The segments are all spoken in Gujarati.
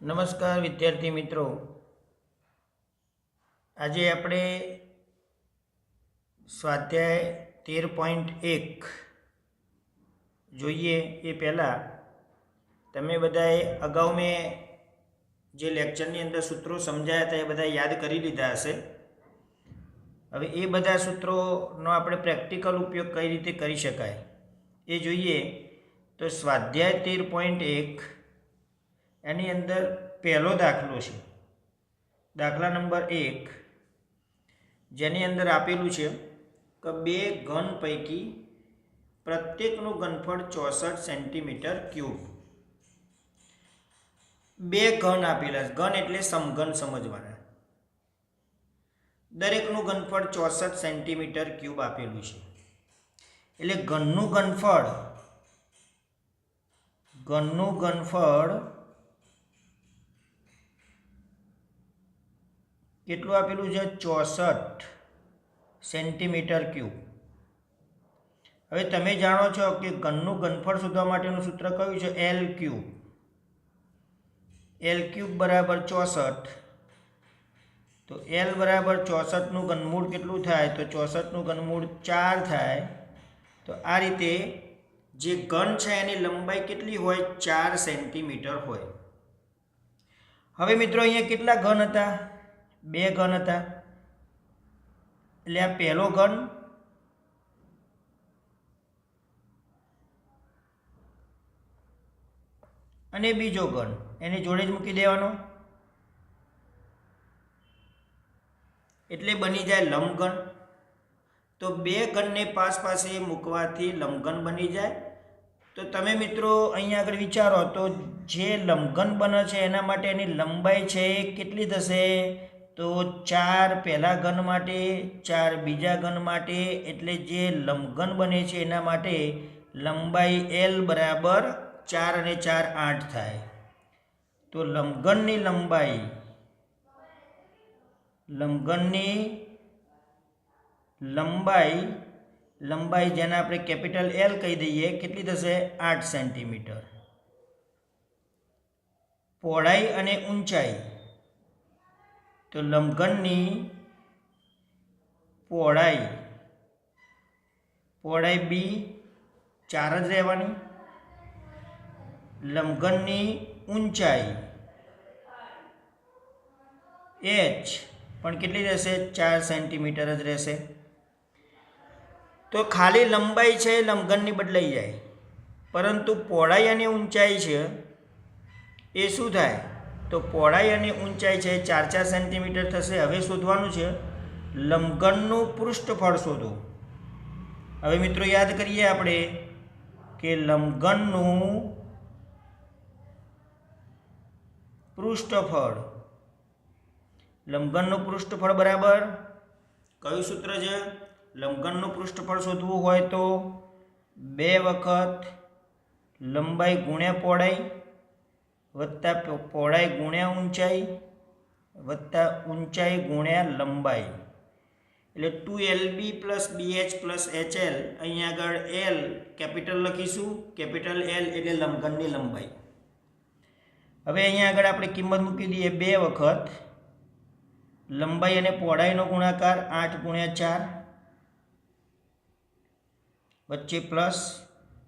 નમસ્કાર વિદ્યાર્થી મિત્રો, આજે આપણે સ્વાધ્યાય 13.1 જોઈએ એ પહેલાં તમે બધાએ અગાઉ મેં જે લેક્ચરની અંદર સૂત્રો સમજાયા હતા એ બધા યાદ કરી લીધા હશે. હવે એ બધા સૂત્રોનો આપણે પ્રેક્ટિકલ ઉપયોગ કઈ રીતે કરી શકાય એ જોઈએ. તો સ્વાધ્યાય 13.1 એની અંદર પહેલો દાખલો છે, દાખલા નંબર 1, જેની અંદર આપેલું છે કે બે ઘન પૈકી પ્રત્યેકનું ઘનફળ 64 સેન્ટીમીટર ક્યુબ. બે ઘન આપેલા છે, ઘન એટલે સમઘન સમજવાના. દરેકનું ઘનફળ 64 સેન્ટીમીટર ક્યુબ આપેલું છે. એટલે ઘનનું ઘનફળ કેટલું આપેલું છે? 64 સેન્ટીમીટર ક્યુબ. હવે તમે જાણો છો કે ઘનનું ઘનફળ શોધવા માટેનું સૂત્ર કયું છે? L cube. એલ ક્યુબ બરાબર 64. તો એલ બરાબર 64નું ઘનમૂળ કેટલું થાય? તો 64નું ઘનમૂળ 4 થાય. તો આ રીતે જે ઘન છે એની લંબાઈ કેટલી હોય? 4 સેન્ટીમીટર હોય. હવે મિત્રો અહીંયા કેટલા ઘન હતા? બે ઘન હતા. એટલે આ પહેલો ઘન અને બીજો ઘન એની જોડે જ મૂકી દેવાનો, એટલે બની જાય લંબઘન. તો બે ઘનને પાસે મૂકવાથી લંબઘન બની જાય. તો તમે મિત્રો અહીંયા આગળ વિચારો તો જે લંબઘન બને છે એના માટે એની લંબાઈ છે કેટલી થશે? તો 4 પહેલા ઘન માટે, 4 બીજા ઘન માટે. એટલે જે લંબઘન બને છે એના માટે લંબાઈ એલ બરાબર 4 અને 4 8 થાય. તો લંબઘનની લંબાઈ જેને આપણે કેપિટલ એલ કહી દઈએ, કેટલી થશે? 8 સેન્ટીમીટર. પહોળાઈ અને ઊંચાઈ, તો લંબઘનની પહોળાઈ બી 4 જ રહેવાની. લંબઘનની ઊંચાઈ એચ પણ કેટલી રહેશે? 4 સેન્ટીમીટર જ રહેશે. તો ખાલી લંબાઈ છે લંબઘનની બદલાઈ જાય, પરંતુ પહોળાઈ અને ઊંચાઈ છે એ શું થાય? તો પહોળાઈ અને ઊંચાઈ છે 4 સેન્ટીમીટર થશે. હવે શોધવાનું છે લંબઘનનું પૃષ્ઠફળ શોધો. હવે મિત્રો યાદ કરીએ આપણે કે લંબઘનનું પૃષ્ઠફળ બરાબર કયું સૂત્ર છે? લંબઘનનું પૃષ્ઠફળ શોધવું હોય તો 2 વખત લંબાઈ ગુણ્યા પહોળાઈ વત્તા પહોળાઈ ગુણ્યા ઊંચાઈ વત્તા ઊંચાઈ ગુણ્યા લંબાઈ. એટલે 2LB + BH + HL. અહીંયા આગળ એલ કેપિટલ લખીશું. કેપિટલ એલ એટલે લંબઘનની લંબાઈ. હવે અહીંયા આગળ આપણે કિંમત મૂકી દઈએ. 2 વખત લંબાઈ અને પહોળાઈનો ગુણાકાર 8 ગુણ્યા 4 વચ્ચે પ્લસ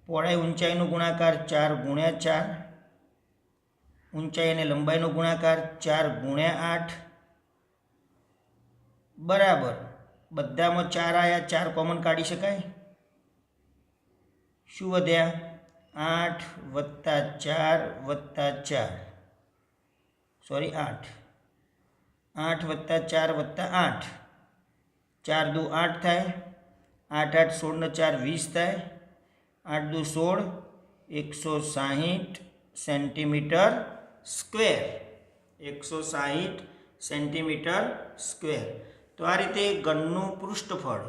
પહોળાઈ ઊંચાઈનો ગુણાકાર 4 ગુણ્યા 4, ઊંચાઈ અને લંબાઈનો ગુણાકાર 4 ગુણ્યા 8 બરાબર. બધામાં 4 આવ્યા, 4 કોમન કાઢી શકાય. શું વધ્યા? 8 વત્તા 4 વત્તા 4, સોરી 8 વત્તા 4 વત્તા 8, 4 દુ 8 થાય. 8 8 16 ને 4 20 થાય. 8 દુ 16, 160 સેન્ટીમીટર સ્ક્વેર. 160 centimetre square. તો આ રીતે ઘનનું પૃષ્ઠફળ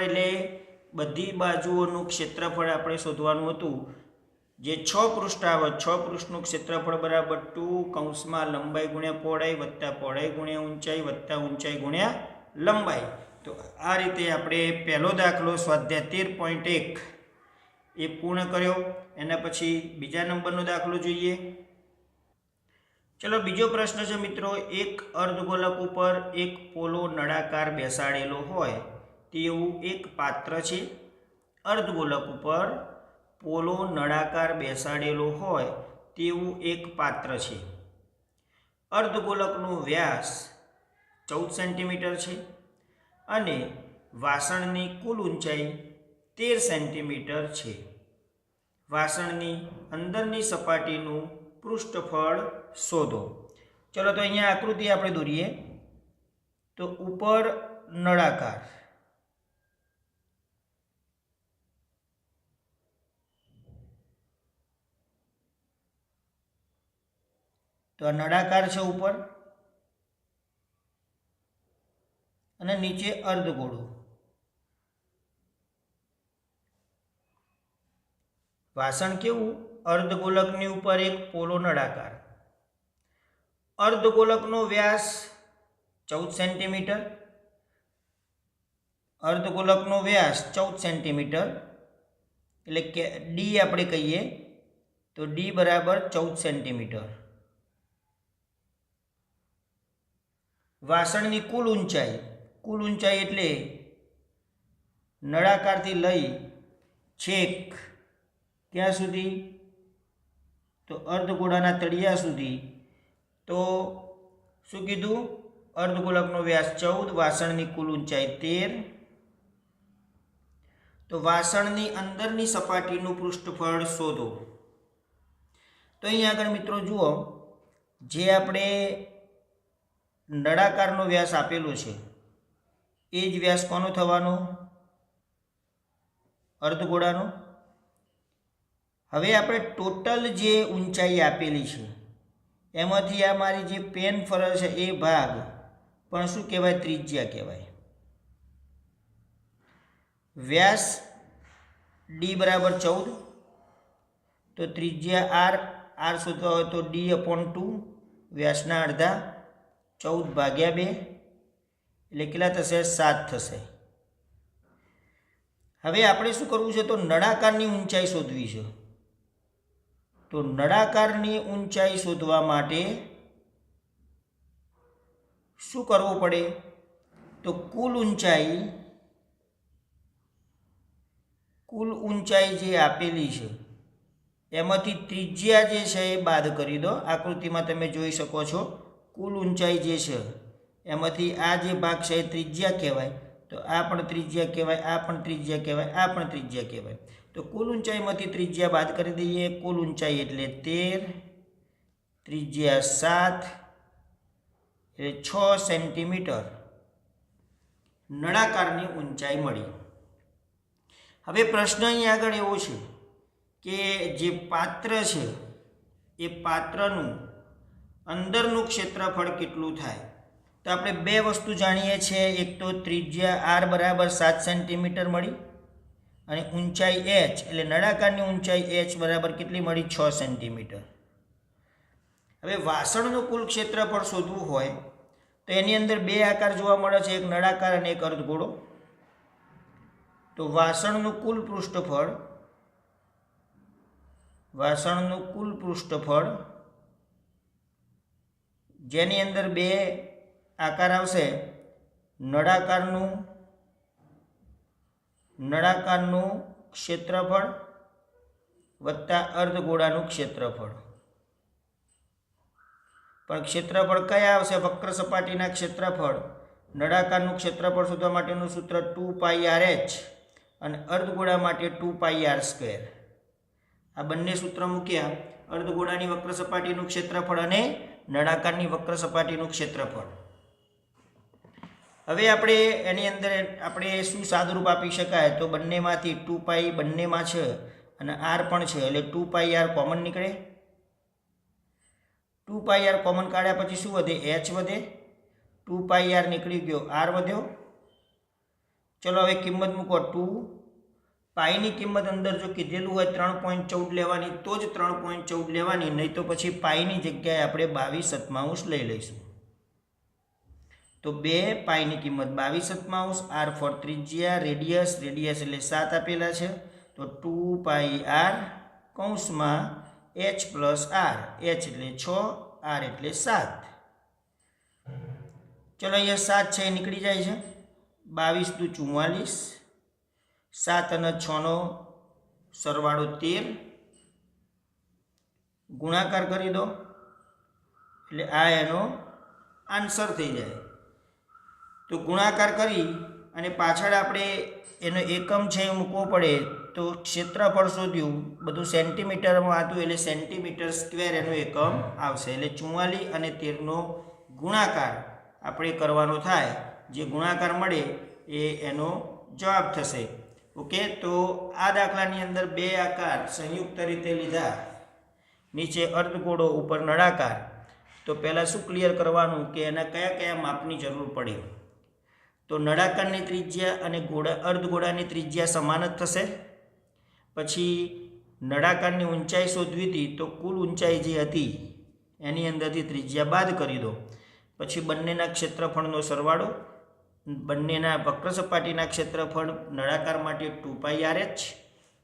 એટલે બધી બાજુઓનું ક્ષેત્રફળ આપણે શોધવાનું હતું. જે 6 પૃષ્ઠ આવે, 6 પૃષ્ઠનું ક્ષેત્રફળ બરાબર 2 કૌંસમાં લંબાઈ ગુણ્યા પહોળાઈ વત્તા પહોળાઈ ગુણ્યા ઊંચાઈ વત્તા ઊંચાઈ ગુણ્યા લંબાઈ. તો આ રીતે આપણે પહેલો દાખલો સ્વાધ્યાય 13.1 એ પૂર્ણ કર્યો. એના પછી બીજા નંબરનો દાખલો જોઈએ. ચલો બીજો પ્રશ્ન છે મિત્રો, એક અર્ધગોલક ઉપર એક પોલો નળાકાર બેસાડેલો હોય તેવું એક પાત્ર છે. અર્ધગોલક ઉપર પોલો નળાકાર બેસાડેલો હોય તેવું એક પાત્ર છે. અર્ધગોલકનો વ્યાસ 14 સેન્ટીમીટર છે અને વાસણની કુલ ઊંચાઈ 13 સેન્ટીમીટર છે. વાસણની અંદરની સપાટીનું પૃષ્ઠફળ શોધો. ચલો તો અહીંયા આકૃતિ આપણે દોરીએ. તો ઉપર નળાકાર, તો આ નળાકાર છે ઉપર, અને નીચે અર્ધગોળો. વાસણ કેવું? અર્ધગોલકની ઉપર એક પોલો નળાકાર. અર્ધગોલકનો વ્યાસ 14 સેન્ટીમીટર. અર્ધગોલકનો વ્યાસ 14 સેન્ટીમીટર એટલે કે ડી આપણે કહીએ તો ડી બરાબર 14 સેન્ટીમીટર. વાસણની કુલ ઊંચાઈ એટલે નળાકારથી લઈ છેક ક્યાં સુધી? તો અર્ધગોળાના તળિયા સુધી. તો શું કીધું? અર્ધગોલકનો વ્યાસ 14, વાસણની કુલ ઊંચાઈ 13. તો વાસણની અંદરની સપાટીનું પૃષ્ઠફળ શોધો. તો અહીંયા આગળ મિત્રો જુઓ, જે આપણે નળાકારનો વ્યાસ આપેલો છે એ જ વ્યાસ કોનો થવાનો? અર્ધગોળાનો. હવે આપણે ટોટલ જે ઊંચાઈ આપેલી છે એમાંથી આ મારી જે પેન ફરે છે એ ભાગ પણ શું કહેવાય? ત્રિજ્યા કહેવાય. વ્યાસ ડી બરાબર 14, તો ત્રિજ્યા આર શોધવા હોય તો D/2, વ્યાસના અડધા 14/2 એટલે કેટલા થશે? 7 થશે. હવે આપણે શું કરવું છે? તો નળાકારની ઊંચાઈ શોધવી છે. તો નળાકારની ઊંચાઈ શોધવા માટે શું કરવું પડે? તો કુલ ઊંચાઈ જે આપેલી છે એમાંથી ત્રિજ્યા જે છે એ બાદ કરી દો. આકૃતિમાં તમે જોઈ શકો છો, કુલ ઊંચાઈ જે છે એમાંથી આ જે ભાગ છે એ ત્રિજ્યા કહેવાય. તો આ પણ ત્રિજ્યા કહેવાય, આ પણ ત્રિજ્યા કહેવાય, આ પણ ત્રિજ્યા કહેવાય. તો કુલ ઊંચાઈમાંથી ત્રિજ્યા બાદ કરી દઈએ. કુલ ઊંચાઈ એટલે 13, ત્રિજ્યા 7 એટલે 6 સેન્ટીમીટર નળાકારની ઊંચાઈ મળી. હવે પ્રશ્ન અહીં આગળ એવો છે કે જે પાત્ર છે એ પાત્રનું અંદરનું ક્ષેત્રફળ કેટલું થાય? તો આપણે બે વસ્તુ જાણીએ છીએ. એક તો ત્રિજ્યા r બરાબર 7 સેન્ટીમીટર મળી અને ઊંચાઈ h એટલે નળાકારની ઊંચાઈ h બરાબર કેટલી મળી? 6 સેન્ટીમીટર. હવે વાસણનું કુલ ક્ષેત્રફળ શોધવું હોય તો એની અંદર બે આકાર જોવા મળે છે, એક નળાકાર અને એક અર્ધગોળો. તો વાસણનું કુલ પૃષ્ઠફળ જેની અંદર બે આકાર આવશે, નળાકારનું ક્ષેત્રફળ વત્તા અર્ધગોળાનું ક્ષેત્રફળ. પણ ક્ષેત્રફળ કયા આવશે? વક્ર સપાટીના ક્ષેત્રફળ. નળાકારનું ક્ષેત્રફળ શોધવા માટેનું સૂત્ર 2πrh અને અર્ધગોળા માટે 2πr². આ બંને સૂત્ર મૂક્યા, અર્ધગોળાની વક્ર સપાટીનું ક્ષેત્રફળ અને નળાકારની વક્ર સપાટીનું ક્ષેત્રફળ. હવે આપણે એની અંદર આપણે શું સાદુરૂપ આપી શકાય? તો બંનેમાંથી 2π બંનેમાં છે અને r પણ છે એટલે 2πr કોમન નીકળે. 2πr કોમન કાઢ્યા પછી શું વધે? h વધે. 2πr નીકળી ગયો, r વધ્યો. ચલો હવે કિંમત મૂકો. 2πની કિંમત અંદર જો કીધેલું હોય 3.14 લેવાની તો જ 3.14 લેવાની, નહીં તો પછી પાઈની જગ્યાએ આપણે 22/7 લઈ લઈશું. તો 2πની કિંમત 22/7, r ફોર ત્રિજ્યા, રેડિયસ એટલે 7 આપેલા છે. તો 2πr કૌંસમાં h + r, h એટલે 6 આર એટલે 7. ચલો અહીંયા 7 છે એ નીકળી જાય છે. 22 દુ 44, 7 અને 6 નો સરવાળો 13, ગુણાકાર કરી દો એટલે આ એનો આન્સર થઈ જાય. તો ગુણાકાર કરી અને પાછળ આપણે એનો એકમ છે એ મૂકવો પડે. તો ક્ષેત્રફળ શોધ્યું, બધું સેન્ટીમીટરમાં હતું એટલે સેન્ટીમીટર સ્ક્વેર એનો એકમ આવશે. એટલે 44 અને 13નો ગુણાકાર આપણે કરવાનો થાય, જે ગુણાકાર મળે એ એનો જવાબ થશે. ઓકે, તો આ દાખલાની અંદર બે આકાર સંયુક્ત રીતે લીધા, નીચે અર્ધગોળો ઉપર નળાકાર. તો પહેલાં શું ક્લિયર કરવાનું કે એના કયા કયા માપની જરૂર પડે. તો નળાકારની ત્રિજ્યા અને અર્ધગોળાની ત્રિજ્યા સમાન જ થશે. પછી નળાકારની ઊંચાઈ શોધવી હતી, તો કુલ ઊંચાઈ જે હતી એની અંદરથી ત્રિજ્યા બાદ કરી દો. પછી બંનેના ક્ષેત્રફળનો સરવાળો, બંનેના વક્ર સપાટીના ક્ષેત્રફળ નળાકાર માટે 2πrh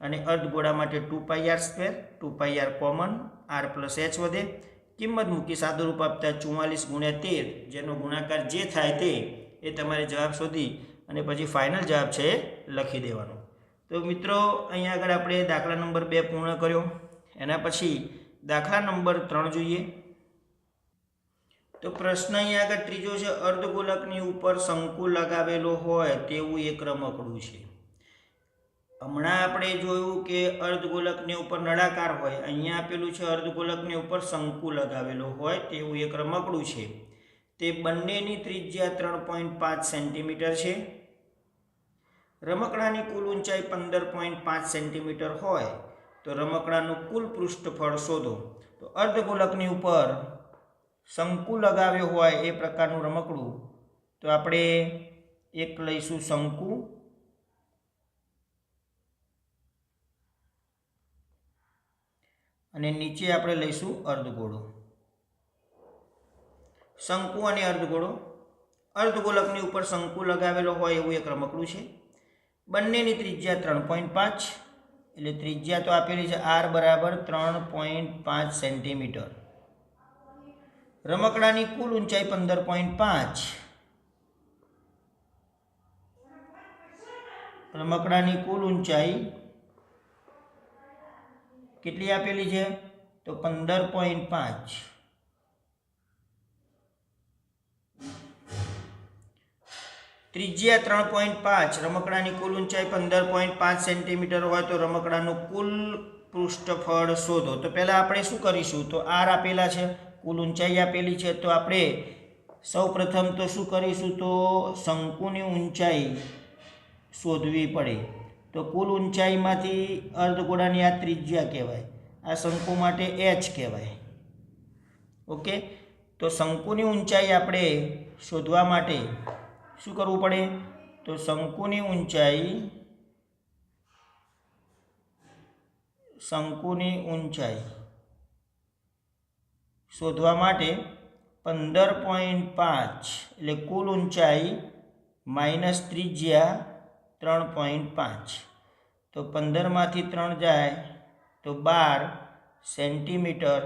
અને અર્ધગોળા માટે 2πr², 2πr common, r + h વધે. કિંમત મૂકી સાદુરૂપ આપતા 44 × 13, જેનો ગુણાકાર જે થાય તે એ તમારે જવાબ શોધી અને પછી ફાઇનલ જવાબ છે લખી દેવાનો. તો મિત્રો અહીંયા આગળ આપણે દાખલા નંબર 2 પૂર્ણ કર્યો. એના પછી દાખલા નંબર 3 જોઈએ. તો પ્રશ્ન અહીંયા આગળ ત્રીજો છે, અર્ધગોલકની ઉપર શંકુ લગાવેલો હોય તેવું એક રમકડું છે. હમણાં આપણે જોયું કે અર્ધગોલકની ઉપર નળાકાર હોય, અહીંયા આપેલું છે અર્ધગોલકની ઉપર શંકુ લગાવેલો હોય તેવું એક રમકડું છે. તે બંનેની ત્રિજ્યા 3.5 સેન્ટીમીટર છે. રમકડાની કુલ ઊંચાઈ 15.5 સેન્ટીમીટર હોય તો રમકડાનું કુલ પૃષ્ઠફળ શોધો. તો અર્ધગોલકની ઉપર શંકુ લગાવ્યો હોય એ પ્રકારનું રમકડું, તો આપણે એક લઈશું શંકુ, અને નીચે આપણે લઈશું અર્ધગોળો. શંકુ અને અર્ધગોળો. અર્ધગોલકની ઉપર શંકુ લગાવેલો હોય એવું એક રમકડું છે. બંનેની ત્રિજ્યા 3.5, એટલે ત્રિજ્યા તો આપેલી છે r બરાબર 3.5 સેન્ટીમીટર. રમકડાની કુલ ઊંચાઈ 15.5, રમકડાની કુલ ઊંચાઈ કેટલી આપેલી છે તો 15.5. ત્રિજ્યા 3.5, રમકડાની કુલ ઊંચાઈ 15.5 સેન્ટીમીટર હોય તો રમકડાનું કુલ પૃષ્ઠફળ શોધો. તો પહેલાં આપણે શું કરીશું, તો r આપેલા છે, કુલ ઊંચાઈ આપેલી છે, તો આપણે સૌ પ્રથમ તો શું કરીશું, તો શંકુની ઊંચાઈ શોધવી પડે. તો કુલ ઊંચાઈમાંથી અર્ધગોળાની આ ત્રિજ્યા કહેવાય, આ શંકુ માટે h કહેવાય. ઓકે, તો શંકુની ઊંચાઈ આપણે શોધવા માટે શું કરવું પડે, તો શંકુની ઊંચાઈ શોધવા માટે 15.5 એટલે કુલ ઊંચાઈ માઇનસ ત્રિજ્યા 3.5. તો 15માંથી 3 જાય તો 12 સેન્ટીમીટર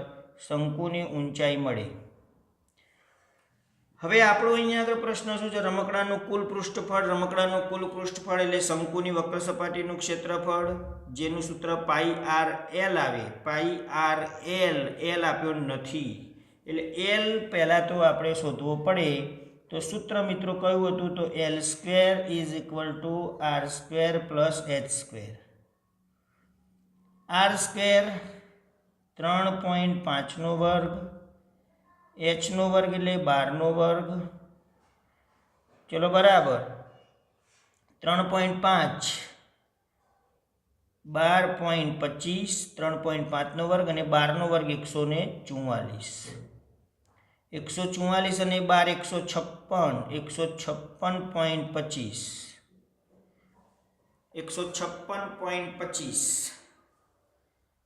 શંકુની ઊંચાઈ મળે. હવે આપણો અહીંયા આગળ પ્રશ્ન શું છે, રમકડાનું કુલ પૃષ્ઠફળ. રમકડાનું કુલ પૃષ્ઠફળ એટલે શંકુની વક્ર સપાટીનું ક્ષેત્રફળ, જેનું સૂત્ર πrl આવે. πrl આપ્યો નથી એટલે l પહેલાં તો આપણે શોધવો પડે. તો સૂત્ર મિત્રો કયું હતું, તો l² = r² + h². r² 3.5 નો વર્ગ, h નો વર્ગ એટલે 12 નો વર્ગ. ચલો બરાબર 3.5 12.25, 3.5 નો વર્ગ અને 12 નો વર્ગ 144. 144 અને 12 156.25.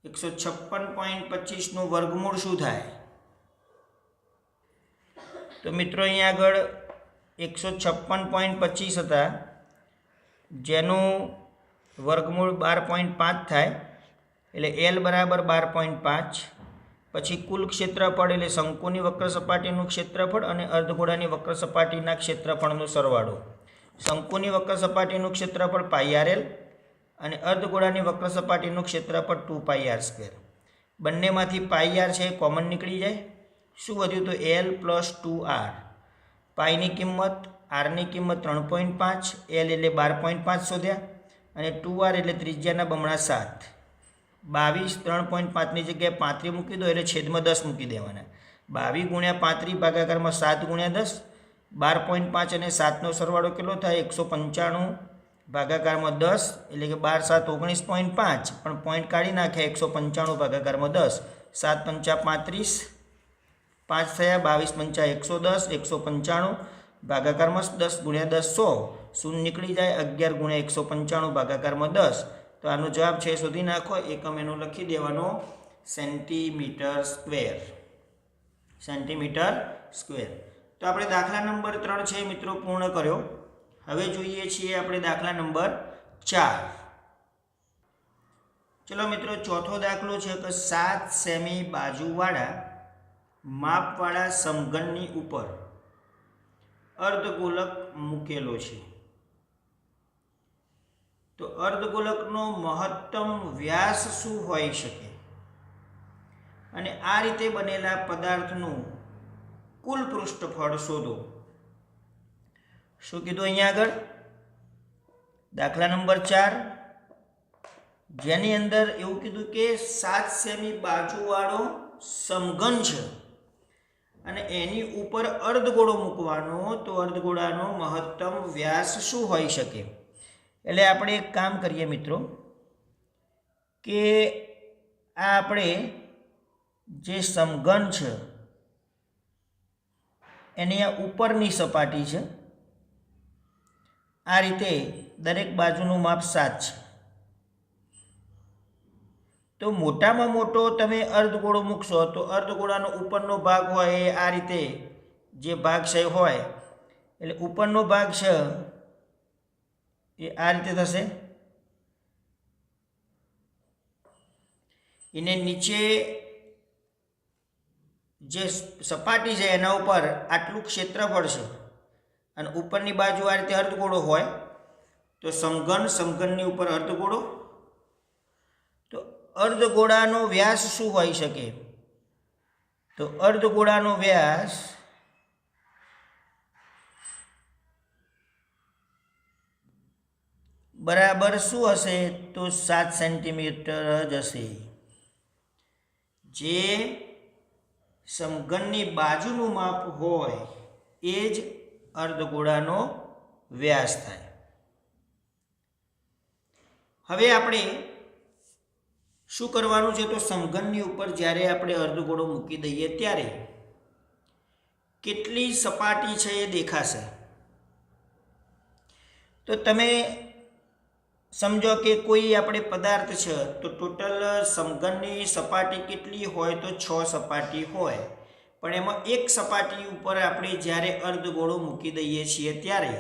156.25 નું વર્ગમૂળ શું થાય, તો મિત્રો અહીંયા આગળ 156.25 હતા, જેનું વર્ગમૂળ 12.5 થાય એટલે l બરાબર 12.5. પછી કુલ ક્ષેત્રફળ એટલે શંકુની વક્ર સપાટીનું ક્ષેત્રફળ અને અર્ધગોળાની વક્ર સપાટીના ક્ષેત્રફળનો સરવાળો. શંકુની વક્ર સપાટીનું ક્ષેત્રફળ πrl અને અર્ધગોળાની વક્ર સપાટીનું ક્ષેત્રફળ 2πr². બંનેમાંથી πr છે કોમન નીકળી જાય. શું વધ્યું? તો l + 2r. પાઈની કિંમત, આરની કિંમત 3.5, l એટલે 12.5 શોધ્યા અને 2r એટલે ત્રિજ્યાના બમણા 7. 22 3.5ની જગ્યાએ 35 મૂકી દો એટલે છેદમાં 10 મૂકી દેવાના. 22 × 35 ભાગાકારમાં 7 × 10. 12.5 અને 7નો સરવાળો કેટલો થાય? 195 ભાગાકારમાં 10 એટલે કે 12 7 19.5. પણ પોઈન્ટ કાઢી નાખ્યા. 195 ભાગાકારમાં 10. 7 × 5 = 35. 5 થયા. 22 × 5 = 110. 195 ભાગાકારમાં 10 × 10 100. શૂન્ય નીકળી જાય. 11 × 195 ભાગાકારમાં 10. તો આનો જવાબ છે શોધી નાખો. એકમ એનો લખી દેવાનો સેન્ટીમીટર સ્ક્વેર. Centimetre square. તો આપણે દાખલા નંબર 3 છે મિત્રો પૂર્ણ કર્યો. હવે જોઈએ છીએ આપણે દાખલા નંબર 4. ચલો મિત્રો, ચોથો દાખલો છે કે 7 સેમી બાજુવાળા માપવાળા સમઘનની ઉપર અર્ધગોલક મૂકેલો છે. તો અર્ધગોલકનો મહત્તમ વ્યાસ શું હોઈ શકે અને આ રીતે બનેલા પદાર્થનું કુલ પૃષ્ઠફળ શોધો. શું કીધું અહીંયા આગળ? દાખલા નંબર 4, જેની અંદર એવું કીધું કે 7 સેમી બાજુવાળો સમઘન છે અને એની ઉપર અર્ધગોળો મૂકવાનો. તો અર્ધગોળાનો મહત્તમ વ્યાસ શું હોઈ શકે? એટલે આપણે એક કામ કરીએ મિત્રો કે આ આપણે જે સમઘન છે એની આ ઉપરની સપાટી છે. આ રીતે દરેક બાજુનું માપ 7 છે. તો મોટામાં મોટો તમે અર્ધગોળો મૂકશો તો અર્ધગોળાનો ઉપરનો ભાગ હોય એ આ રીતે જે ભાગ છે હોય એટલે ઉપરનો ભાગ છે એ આ રીતે થશે. એને નીચે જે સપાટી છે એના ઉપર આટલું ક્ષેત્રફળ છે અને ઉપરની બાજુ આ રીતે અર્ધગોળો હોય તો સમઘનની ઉપર અર્ધગોળો. તો અર્ધગોળાનો વ્યાસ શું હોઈ શકે? તો અર્ધગોળાનો વ્યાસ બરાબર શું હશે? તો 7 સેન્ટીમીટર જ હશે. જે સમઘનની બાજુનું માપ હોય એ જ અર્ધગોળાનો વ્યાસ થાય. હવે આપણે શું કરવાનું છે? તો સમઘનની ઉપર જ્યારે આપણે અર્ધગોળો મૂકી દઈએ ત્યારે કેટલી સપાટી છે એ દેખાશે. તો તમે સમજો કે કોઈ આપણે પદાર્થ છે તો ટોટલ સમઘનની સપાટી કેટલી હોય? તો 6 સપાટી હોય. પણ એમાં એક સપાટી ઉપર આપણે જ્યારે અર્ધગોળો મૂકી દઈએ છીએ ત્યારે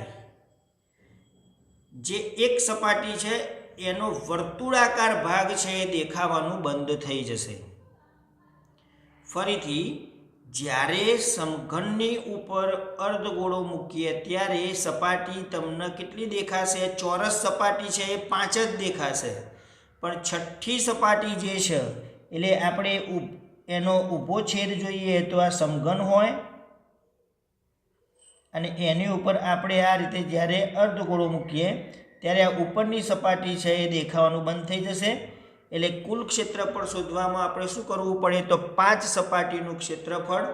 જે એક સપાટી છે એનો વર્તુળાકાર ભાગ છે એ દેખાવાનું બંધ થઈ જશે. ફરીથી જ્યારે સમઘનની ઉપર અર્ધગોળો મૂકીએ ત્યારે સપાટી તમને કેટલી દેખાશે? ચોરસ સપાટી છે એ 5 જ દેખાશે. પણ છઠ્ઠી સપાટી જે છે એટલે આપણે એનો ઊભો છેદ જોઈએ તો આ સમઘન હોય અને એની ઉપર આપણે આ રીતે જ્યારે અર્ધગોળો મૂકીએ ત્યારે આ ઉપરની સપાટી છે એ દેખાવાનું બંધ થઈ જશે. એટલે કુલ ક્ષેત્રફળ શોધવામાં આપણે શું કરવું પડે? તો 5 સપાટીનું ક્ષેત્રફળ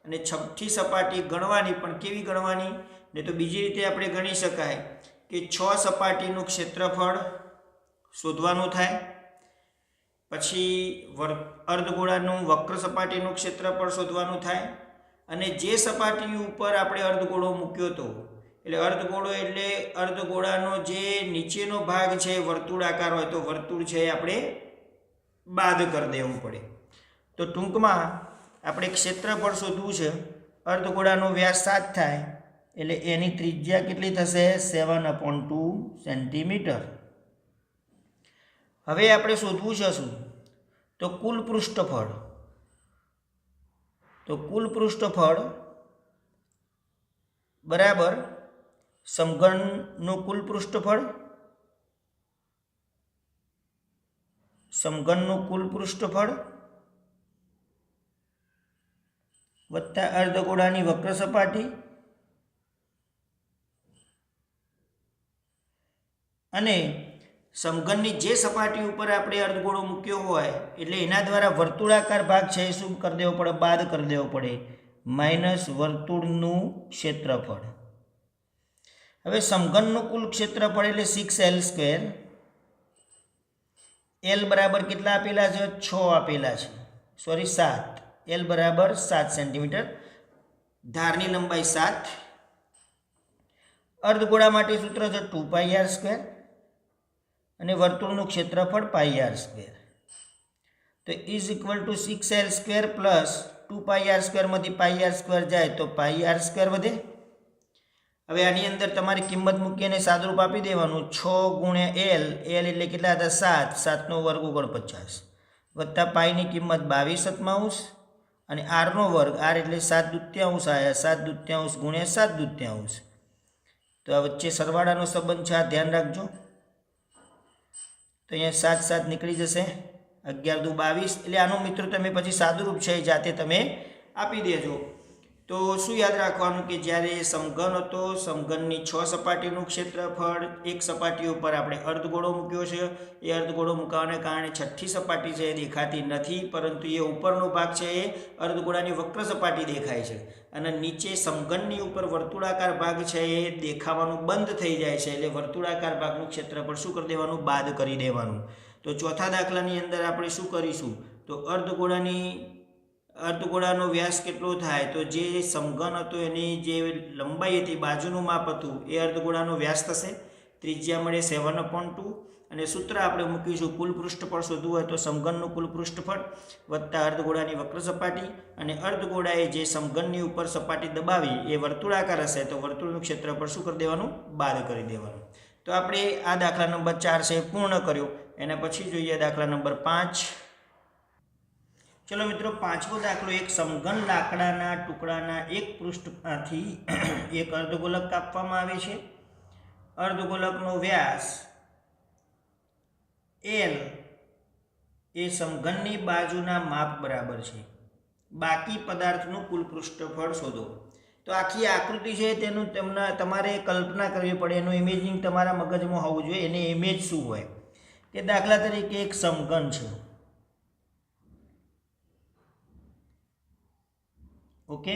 અને છઠ્ઠી સપાટી ગણવાની. પણ કેવી ગણવાની? ને તો બીજી રીતે આપણે ગણી શકાય કે 6 સપાટીનું ક્ષેત્રફળ શોધવાનું થાય. પછી અર્ધગોળાનું વક્ર સપાટીનું ક્ષેત્રફળ શોધવાનું થાય. અને જે સપાટી ઉપર આપણે અર્ધગોળો મૂક્યો હતો એટલે અર્ધગોળો એટલે અર્ધગોળાનો જે નીચેનો ભાગ છે વર્તુળાકાર હોય તો વર્તુળ છે આપણે બાદ કરી દેવું પડે. તો ટૂંકમાં આપણે ક્ષેત્રફળ શોધવું છે. અર્ધગોળાનો વ્યાસ 7 થાય એટલે એની ત્રિજ્યા કેટલી થશે? 7/2 સેન્ટીમીટર. હવે આપણે શોધવું છે શું? તો કુલ પૃષ્ઠફળ. તો કુલ પૃષ્ઠફળ બરાબર સમઘનનું કુલ પૃષ્ઠફળ વત્તા અર્ધગોળાની વક્ર સપાટી અને સમઘનની જે સપાટી ઉપર આપણે અર્ધગોળો મૂક્યો હોય એટલે એના દ્વારા વર્તુળાકાર ભાગ છે એ શું કરી દેવો પડે? બાદ કરી દેવો પડે, માઇનસ વર્તુળનું ક્ષેત્રફળ. હવે સમઘનનું કુલ ક્ષેત્રફળ એટલે 6l². એલ બરાબર કેટલા આપેલા છે? 6 આપેલા છે, સોરી 7. એલ બરાબર 7 સેન્ટીમીટર, ધારની લંબાઈ 7. અર્ધગોળા માટે સૂત્ર છે 2πr² અને વર્તુળનું ક્ષેત્રફળ πr². તો is equal to 6l² plus 2πr² માંથી πr² જાય તો πr² વધે. હવે આની અંદર તમારી કિંમત મૂકી અને સાદુરૂપ આપી દેવાનું. 6 ગુણ્યા એલ, એલ એટલે કેટલા હતા? 7. 7નો વર્ગ 49 વત્તા પાઈની કિંમત 22/7 અને આરનો વર્ગ, આર એટલે 7/2 આવ્યા, 7/2 ગુણ્યા 7/2. તો આ વચ્ચે સરવાળાનો સંબંધ છે, આ ધ્યાન રાખજો. તો અહીંયા 7 7 નીકળી જશે, 11 દુ 22. એટલે આનું મિત્રો તમે પછી સાદુરૂપ છે એ જાતે તમે આપી દેજો. તો શું યાદ રાખવાનું કે જ્યારે સમઘન હતો, સમઘનની 6 સપાટીનું ક્ષેત્રફળ, એક સપાટી ઉપર આપણે અર્ધગોળો મૂક્યો છે. એ અર્ધગોળો મૂકવાને કારણે છઠ્ઠી સપાટી છે એ દેખાતી નથી, પરંતુ એ ઉપરનો ભાગ છે એ અર્ધગોળાની વક્ર સપાટી દેખાય છે. અને નીચે સમઘનની ઉપર વર્તુળાકાર ભાગ છે એ દેખાવાનું બંધ થઈ જાય છે. એટલે વર્તુળાકાર ભાગનું ક્ષેત્રફળ શું કરી દેવાનું? બાદ કરી દેવાનું. તો ચોથા દાખલાની અંદર આપણે શું કરીશું? તો અર્ધગોળાનો વ્યાસ કેટલો થાય? તો જે સમઘન હતો એની જે લંબાઈ હતી, બાજુનું માપ હતું, એ અર્ધગોળાનો વ્યાસ થશે. ત્રિજ્યા મળે 7/2 અને સૂત્ર આપણે મૂકીશું કુલ પૃષ્ઠફળ શોધવું હોય તો સમઘનનું કુલ પૃષ્ઠફળ વત્તા અર્ધગોળાની વક્ર સપાટી, અને અર્ધગોળાએ જે સમઘનની ઉપર સપાટી દબાવી એ વર્તુળાકાર હશે તો વર્તુળનું ક્ષેત્રફળ શું કરી દેવાનું? બાદ કરી દેવાનું. તો આપણે આ દાખલા નંબર 4 છે પૂર્ણ કર્યો. એના પછી જોઈએ દાખલા નંબર 5. ચલો મિત્રો, 5મો દાખલો. એક સમઘન લાકડાના ટુકડાના એક પૃષ્ઠમાંથી એક અર્ધગોલક કાપવામાં આવે છે. અર્ધગોલકનો વ્યાસ એલ એ સમઘનની બાજુના માપ બરાબર છે. બાકી પદાર્થનું કુલ પૃષ્ઠફળ શોધો. તો આખી આકૃતિ છે તેનું તમારે કલ્પના કરવી પડે, એનું ઇમેજિંગ તમારા મગજમાં હોવું જોઈએ. એને ઇમેજ શું હોય કે દાખલા તરીકે એક સમઘન છે, ઓકે,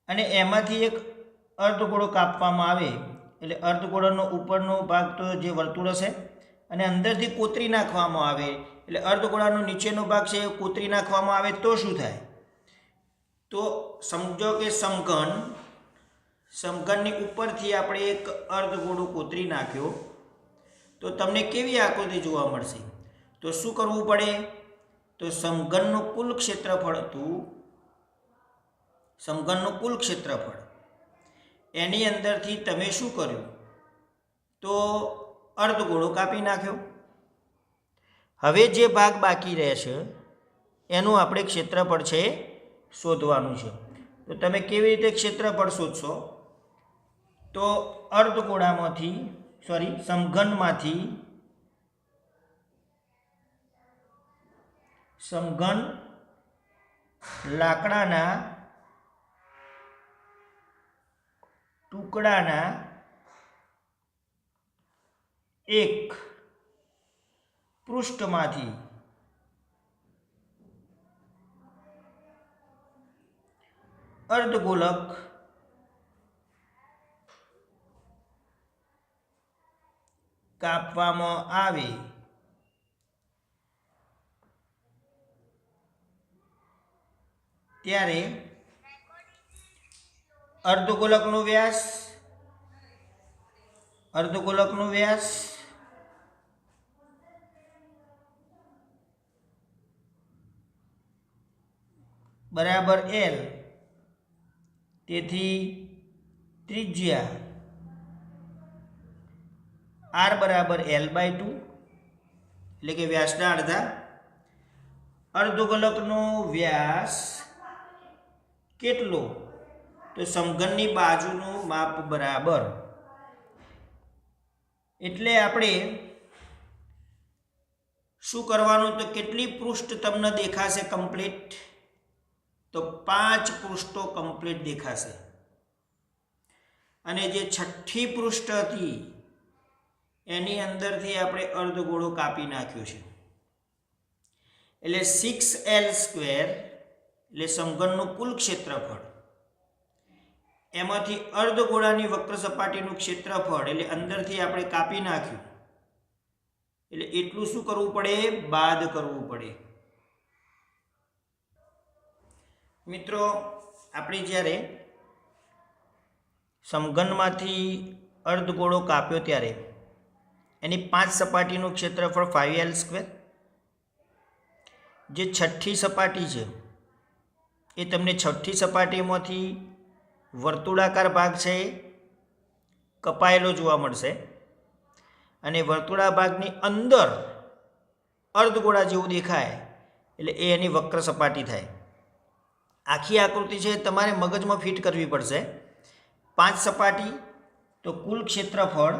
અને એમાંથી એક અર્ધગોળો કાપવામાં આવે એટલે અર્ધગોળાનો ઉપરનો ભાગ તો જે વર્તુળ હશે અને અંદરથી કોતરી નાખવામાં આવે એટલે અર્ધગોળાનો નીચેનો ભાગ છે એ કોતરી નાખવામાં આવે તો શું થાય? તો સમજો કે સમઘનની ઉપરથી આપણે એક અર્ધગોળો કોતરી નાખ્યો તો તમને કેવી આકૃતિ જોવા મળશે? તો શું કરવું પડે? તો સમઘનનું કુલ ક્ષેત્રફળ હતું, સમઘનનું કુલ ક્ષેત્રફળ, એની અંદરથી તમે શું કર્યું? તો અર્ધગોળો કાપી નાખ્યો. હવે જે ભાગ બાકી રહેશે એનું આપણે ક્ષેત્રફળ છે શોધવાનું છે. તો તમે કેવી રીતે ક્ષેત્રફળ શોધશો? તો સમઘન લાકડાના ટુકડાના એક પૃષ્ઠમાંથી અર્ધગોલક કાપવામાં આવે ત્યારે અર્ધગોલકનો વ્યાસ બરાબર એલ, તેથી ત્રિજ્યા આર બરાબર L/2 એટલે કે વ્યાસના અડધા અર્ધગોલકનો વ્યાસ કેટલો? તો સમઘનની બાજુનું માપ બરાબર. એટલે આપણે શું કરવાનું? તો કેટલી પૃષ્ઠ તમને દેખાશે કમ્પ્લીટ? તો 5 પૃષ્ઠો કમ્પ્લીટ દેખાશે. અને જે છઠ્ઠી પૃષ્ઠ હતી એની અંદરથી આપણે અર્ધગોળો કાપી નાખ્યો છે. એટલે 6l² એટલે સમઘનનું કુલ ક્ષેત્રફળ, એમાંથી અર્ધગોળાની વક્ર સપાટીનું ક્ષેત્રફળ એટલે અંદરથી આપણે કાપી નાખ્યું. એટલે એટલું શું કરવું પડે? બાદ કરવું પડે. મિત્રો, આપણે જ્યારે સમઘનમાંથી અર્ધગોળો કાપ્યો ત્યારે એની 5 સપાટીનું ક્ષેત્રફળ 5l². જે છઠ્ઠી સપાટી છે એ તમને છઠ્ઠી સપાટીમાંથી વર્તુળાકાર ભાગ છે કપાયેલો જોવા મળશે, અને વર્તુળા ભાગની અંદર અર્ધગોળા જેવું દેખાય એટલે એ એની વક્ર સપાટી થાય. આખી આકૃતિ છે તમારે મગજમાં ફિટ કરવી પડશે. 5 સપાટી તો કુલ ક્ષેત્રફળ,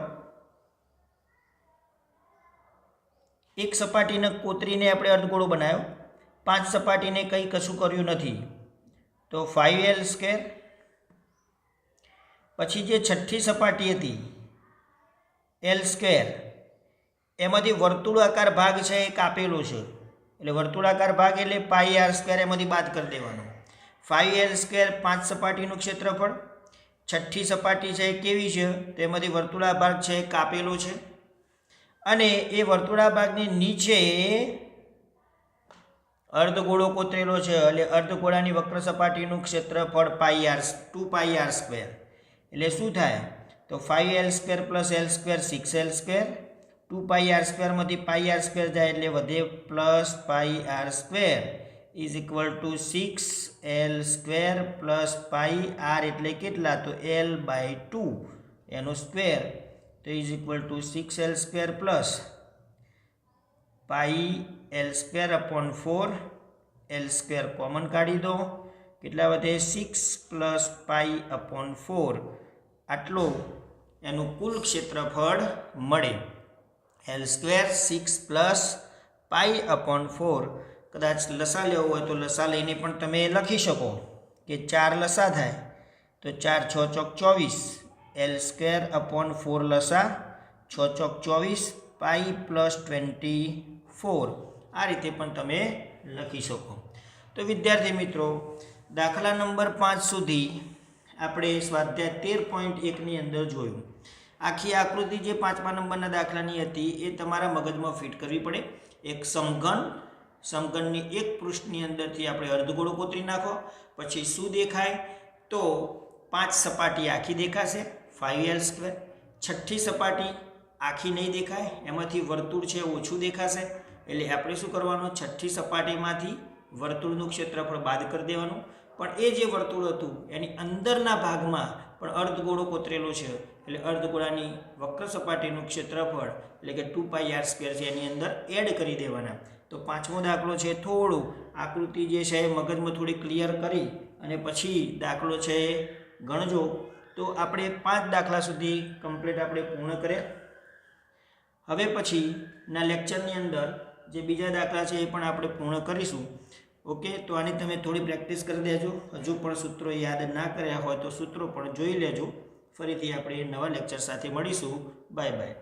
એક સપાટીને કોતરીને આપણે અર્ધગોળો બનાવ્યો, 5 સપાટીને કંઈ કશું કર્યું નથી તો 5l². પછી જે છઠ્ઠી સપાટી હતી l², એમાંથી વર્તુળાકાર ભાગ છે એ કાપેલો છે. એટલે વર્તુળાકાર ભાગ એટલે πr² એમાંથી બાદ કરી દેવાનો. 5l² 5 સપાટીનું ક્ષેત્રફળ. છઠ્ઠી સપાટી છે એ કેવી છે? તેમાંથી વર્તુળા ભાગ છે એ કાપેલો છે, અને એ વર્તુળા ભાગની નીચે અર્ધગોળો કોતરેલો છે. એટલે અર્ધગોળાની વક્ર સપાટીનું ક્ષેત્રફળ 2πr². એટલે શું થાય? તો 5l² + l² 6l². 2πr² માંથી πr² જાય એટલે વધે +πr² is equal to 6l² + πr એટલે કેટલા? તો l/2 એનો સ્ક્વેર, તો is equal to 6l² + πl²/4. l² common કાઢી દો, કેટલા વધે? 6 + π/4. આટલો એનું કુલ ક્ષેત્રફળ મળે. l² 6 + π/4. કદાચ લસા લેવો હોય તો લસા લઈને પણ તમે લખી શકો કે 4 લસા થાય તો 4 × 6 = 24. l²/4 લસા 6 × 24, π + 24. આ રીતે પણ તમે લખી શકો. તો વિદ્યાર્થી મિત્રો, દાખલા નંબર 5 સુધી આપણે સ્વાધ્યાય 13.1ની અંદર જોયું. આખી આકૃતિ જે 5મા નંબરના દાખલાની હતી એ તમારા મગજમાં ફિટ કરવી પડે. એક સમઘનની એક પૃષ્ઠની અંદરથી આપણે અર્ધગોળો કોતરી નાખો. પછી શું દેખાય? તો 5 સપાટી આખી દેખાશે 5l². છઠ્ઠી સપાટી આખી નહીં દેખાય, એમાંથી વર્તુળ છે ઓછું દેખાશે. એટલે આપણે શું કરવાનું? છઠ્ઠી સપાટીમાંથી વર્તુળનું ક્ષેત્રફળ બાદ કરી દેવાનું. પણ એ જે વર્તુળ હતું એની અંદરના ભાગમાં પણ અર્ધગોળો કોતરેલો છે, એટલે અર્ધગોળાની વક્ર સપાટીનું ક્ષેત્રફળ એટલે કે 2πr² છે એની અંદર એડ કરી દેવાના. તો 5મો દાખલો છે થોડું આકૃતિ જે છે એ મગજમાં થોડી ક્લિયર કરી અને પછી દાખલો છે ગણજો. તો આપણે 5 દાખલા સુધી કમ્પ્લીટ આપણે પૂર્ણ કર્યા. હવે પછીના લેક્ચરની અંદર જે બીજા દાખલા છે એ પણ આપણે પૂર્ણ કરીશું. ઓકે, તો આની તમે થોડી પ્રેક્ટિસ કરી દેજો. હજુ પણ સૂત્રો યાદ ના કર્યા હોય તો સૂત્રો પણ જોઈ લેજો. ફરીથી આપણે નવા લેક્ચર સાથે મળીશું. Bye bye.